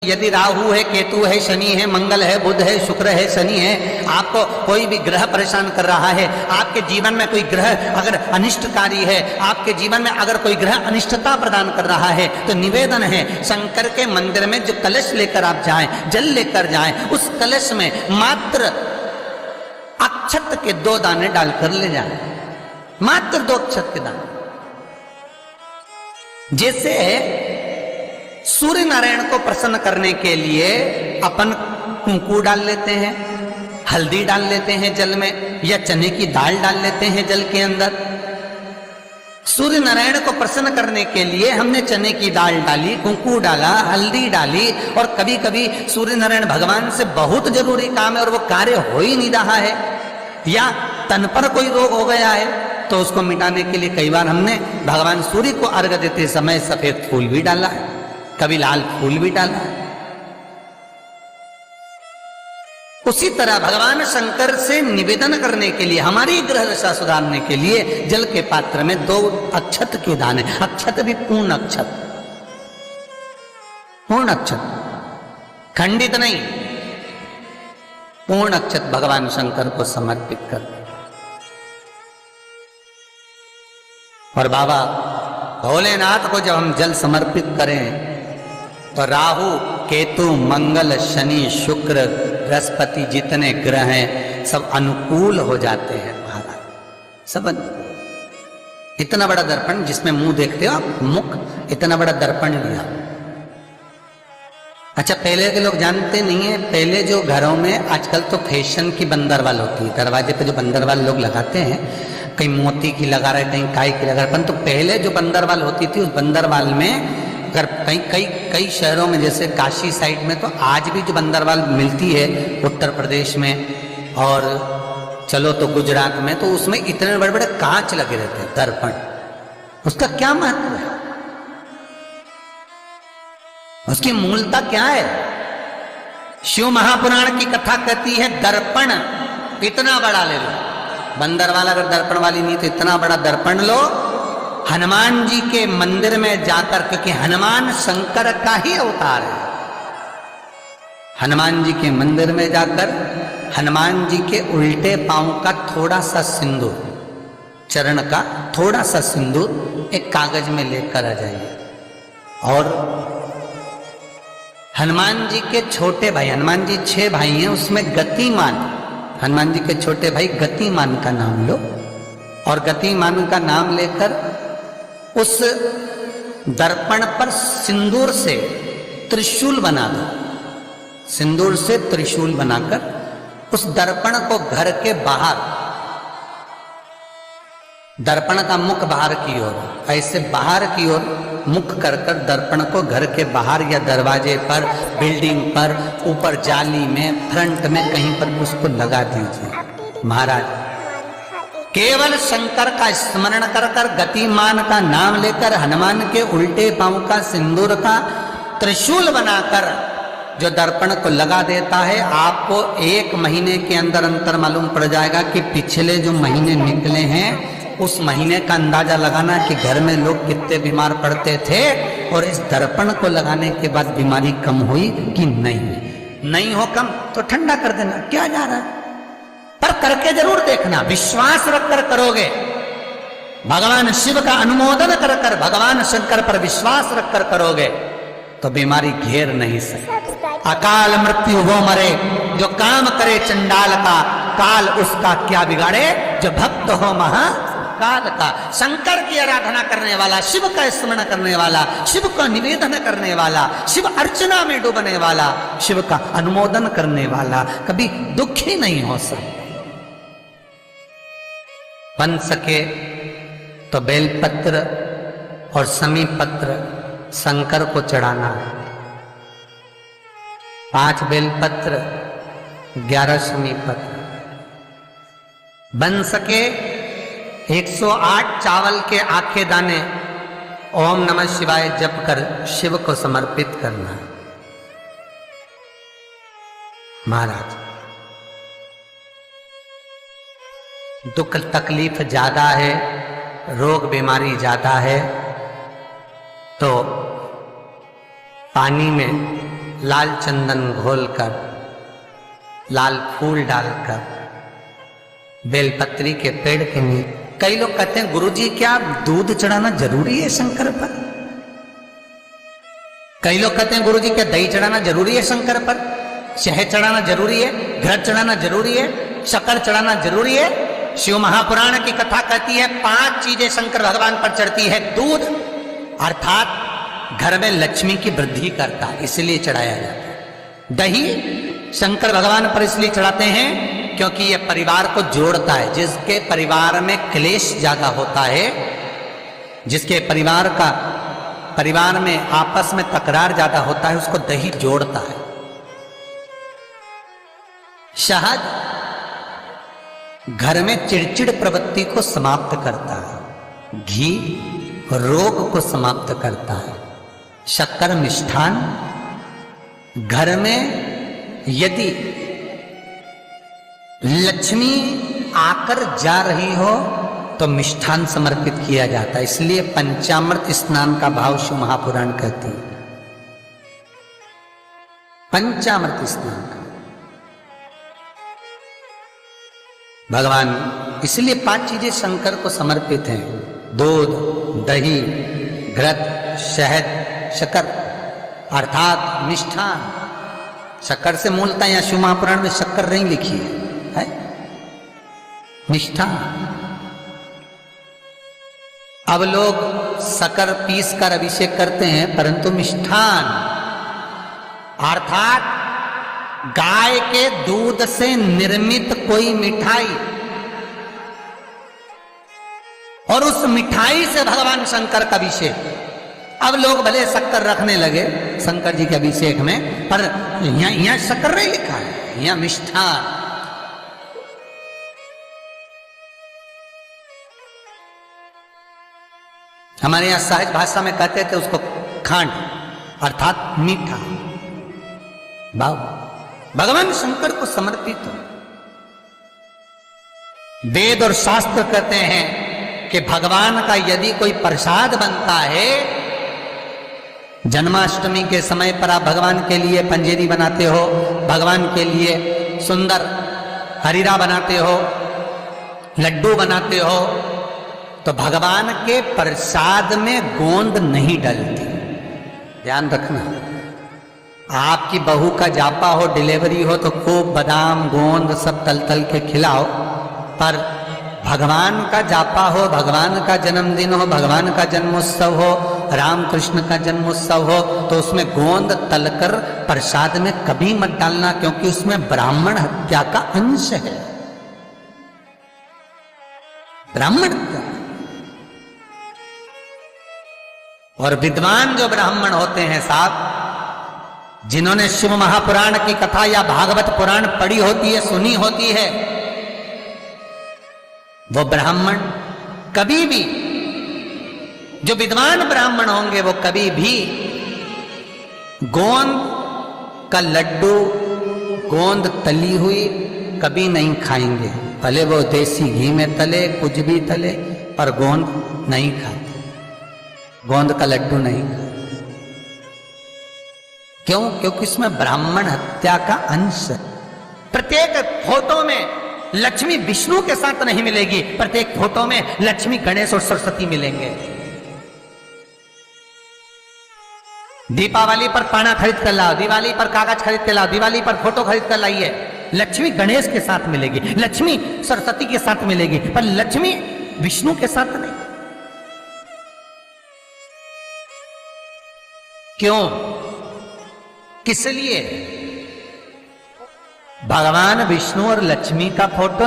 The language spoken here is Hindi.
यदि राहु है, केतु है, शनि है, मंगल है, बुध है, शुक्र है, शनि है, आपको कोई भी ग्रह परेशान कर रहा है, आपके जीवन में कोई ग्रह अगर अनिष्टकारी है, आपके जीवन में अगर कोई ग्रह अनिष्टता प्रदान कर रहा है, तो निवेदन है शंकर के मंदिर में जो कलश लेकर आप जाएं, जल लेकर जाएं, उस कलश में मात्र अक्षत के 2 दाने डालकर ले जाएं, मात्र 2 अक्षत के दाने। जैसे सूर्य नारायण को प्रसन्न करने के लिए अपन कुंकू डाल लेते हैं, हल्दी डाल लेते हैं जल में, या चने की दाल डाल लेते हैं जल के अंदर। सूर्य नारायण को प्रसन्न करने के लिए हमने चने की दाल डाली, कुंकू डाला, हल्दी डाली, और कभी कभी सूर्य नारायण भगवान से बहुत जरूरी काम है और वो कार्य हो ही नहीं रहा है, या तन पर कोई रोग हो गया है, तो उसको मिटाने के लिए कई बार हमने भगवान सूर्य को अर्घ्य देते समय सफेद फूल भी डाला है, कभी लाल फूल भी डाला है। उसी तरह भगवान शंकर से निवेदन करने के लिए, हमारी ग्रह दशा सुधारने के लिए जल के पात्र में 2 अक्षत के दाने, अक्षत भी पूर्ण अक्षत, पूर्ण अक्षत, खंडित नहीं, पूर्ण अक्षत भगवान शंकर को समर्पित कर। और बाबा भोलेनाथ को जब हम जल समर्पित करें तो राहु, केतु, मंगल, शनि, शुक्र, बृहस्पति जितने ग्रह हैं सब अनुकूल हो जाते हैं महाराज, सब। इतना बड़ा दर्पण जिसमें मुंह देखते हो आप, मुख, इतना बड़ा दर्पण लिया। अच्छा, पहले के लोग जानते नहीं है, पहले जो घरों में, आजकल तो फैशन की बंदरवाल होती है, दरवाजे पे जो बंदरवाल लोग लगाते हैं, कहीं मोती की लगा रहे, कहीं काय की लगा रहे, परंतु पहले जो बंदरवाल होती थी, उस बंदरवाल में अगर कई शहरों में, जैसे काशी साइड में, तो आज भी जो बंदरवाल मिलती है उत्तर प्रदेश में, और चलो तो गुजरात में, तो उसमें इतने बड़े बड़े कांच लगे रहते हैं, दर्पण। उसका क्या महत्व है, उसकी मूलता क्या है? शिव महापुराण की कथा कहती है दर्पण इतना बड़ा ले लो, बंदरवाल अगर दर्पण वाली नहीं तो इतना बड़ा दर्पण लो, हनुमान जी के मंदिर में जाकर, क्योंकि हनुमान शंकर का ही अवतार है, हनुमान जी के मंदिर में जाकर हनुमान जी के उल्टे पांव का थोड़ा सा सिंदूर, चरण का थोड़ा सा सिंदूर एक कागज में लेकर आ जाइए, और हनुमान जी के छोटे भाई, हनुमान जी 6 भाई हैं, उसमें गतिमान, हनुमान जी के छोटे भाई गतिमान का नाम लो, और गतिमान का नाम लेकर उस दर्पण पर सिंदूर से त्रिशूल बना दो, सिंदूर से त्रिशूल बनाकर उस दर्पण को घर के बाहर, दर्पण का मुख बाहर की ओर, ऐसे बाहर की ओर मुख कर कर दर्पण को घर के बाहर या दरवाजे पर, बिल्डिंग पर, ऊपर जाली में, फ्रंट में, कहीं पर उसको लगा दीजिए। महाराज केवल शंकर का स्मरण कर कर, गतिमान का नाम लेकर, हनुमान के उल्टे पांव का सिंदूर का त्रिशूल बनाकर जो दर्पण को लगा देता है, आपको 1 महीने के अंदर अंतर मालूम पड़ जाएगा कि पिछले जो महीने निकले हैं उस महीने का अंदाजा लगाना कि घर में लोग कितने बीमार पड़ते थे, और इस दर्पण को लगाने के बाद बीमारी कम हुई कि नहीं हो कम तो ठंडा कर देना, क्या जा रहा है, पर करके जरूर देखना, विश्वास रखकर करोगे, भगवान शिव का अनुमोदन कर कर, भगवान शंकर पर विश्वास रखकर करोगे तो बीमारी घेर नहीं सकती। अकाल मृत्यु वो मरे जो काम करे चंडाल का, काल उसका क्या बिगाड़े जो भक्त हो महाकाल का। शंकर की आराधना करने वाला, शिव का स्मरण करने वाला, शिव का निवेदन करने वाला, शिव अर्चना में डूबने वाला, शिव का अनुमोदन करने वाला कभी दुखी नहीं हो सकता। बन सके तो बेलपत्र और समी पत्र शंकर को चढ़ाना, 5 बेलपत्र, 11 समी पत्र, बन सके 108 चावल के आखे दाने ओम नमः शिवाय जप कर शिव को समर्पित करना। महाराज दुख तकलीफ ज्यादा है, रोग बीमारी ज्यादा है, तो पानी में लाल चंदन घोलकर, लाल फूल डालकर, बेलपत्री के पेड़ के नीचे। कई लोग कहते हैं गुरुजी क्या दूध चढ़ाना जरूरी है शंकर पर? कई लोग कहते हैं गुरुजी क्या दही चढ़ाना जरूरी है शंकर पर? शहद चढ़ाना जरूरी है? घृत चढ़ाना जरूरी है? शक्कर चढ़ाना जरूरी है? शिव महापुराण की कथा कहती है 5 चीजें शंकर भगवान पर चढ़ती है। दूध अर्थात घर में लक्ष्मी की वृद्धि करता है, इसलिए चढ़ाया जाता है। दही शंकर भगवान पर इसलिए चढ़ाते हैं क्योंकि यह परिवार को जोड़ता है। जिसके परिवार में क्लेश ज्यादा होता है, जिसके परिवार में आपस में तकरार ज्यादा होता है, उसको दही जोड़ता है। शहद घर में चिड़चिड़ प्रवृत्ति को समाप्त करता है। घी रोग को समाप्त करता है। शक्कर मिष्ठान घर में यदि लक्ष्मी आकर जा रही हो तो मिष्ठान समर्पित किया जाता है। इसलिए पंचामृत स्नान का भाव शिव महापुराण कहती है। पंचामृत स्नान का भगवान, इसलिए 5 चीजें शंकर को समर्पित हैं। दूध, दही, घृत, शहद, शक्कर अर्थात मिष्ठान। शक्कर से मूलतः यहां शिव महापुराण में शक्कर नहीं लिखी है, मिष्ठान। अब लोग शक्कर पीस कर अभिषेक करते हैं, परंतु मिष्ठान अर्थात गाय के दूध से निर्मित कोई मिठाई, और उस मिठाई से भगवान शंकर का अभिषेक। अब लोग भले शक्कर रखने लगे शंकर जी के अभिषेक में, पर यहां शक्कर नहीं लिखा है, यहां मिष्ठान। हमारे यहां सहज भाषा में कहते थे उसको खांड अर्थात मीठा। भगवान शंकर को समर्पित हो। वेद और शास्त्र कहते हैं कि भगवान का यदि कोई प्रसाद बनता है, जन्माष्टमी के समय पर आप भगवान के लिए पंजेरी बनाते हो, भगवान के लिए सुंदर हरीरा बनाते हो, लड्डू बनाते हो, तो भगवान के प्रसाद में गोंद नहीं डलती। ध्यान रखना, आपकी बहू का जापा हो, डिलीवरी हो तो खूब बादाम गोंद सब तल तल के खिलाओ, पर भगवान का जापा हो, भगवान का जन्मदिन हो, भगवान का जन्मोत्सव हो, रामकृष्ण का जन्मोत्सव हो, तो उसमें गोंद तलकर प्रसाद में कभी मत डालना, क्योंकि उसमें ब्राह्मण हत्या का अंश है। ब्राह्मण हत्या। और विद्वान जो ब्राह्मण होते हैं साहब, जिन्होंने शिव महापुराण की कथा या भागवत पुराण पढ़ी होती है, सुनी होती है, वो ब्राह्मण कभी भी, जो विद्वान ब्राह्मण होंगे वो कभी भी गोंद का लड्डू, गोंद तली हुई कभी नहीं खाएंगे। भले वो देसी घी में तले, कुछ भी तले, पर गोंद नहीं खाते, गोंद का लड्डू नहीं खाते। क्यों? क्योंकि इसमें ब्राह्मण हत्या का अंश है। प्रत्येक फोटो में लक्ष्मी विष्णु के साथ नहीं मिलेगी, प्रत्येक फोटो में लक्ष्मी गणेश और सरस्वती मिलेंगे। दीपावली पर पाना खरीद कर लाओ, दिवाली पर कागज खरीद कर लाओ, दिवाली पर फोटो खरीद कर लाइए, लक्ष्मी गणेश के साथ मिलेगी, लक्ष्मी सरस्वती के साथ मिलेगी, पर लक्ष्मी विष्णु के साथ नहीं। क्यों? किस लिए? भगवान विष्णु और लक्ष्मी का फोटो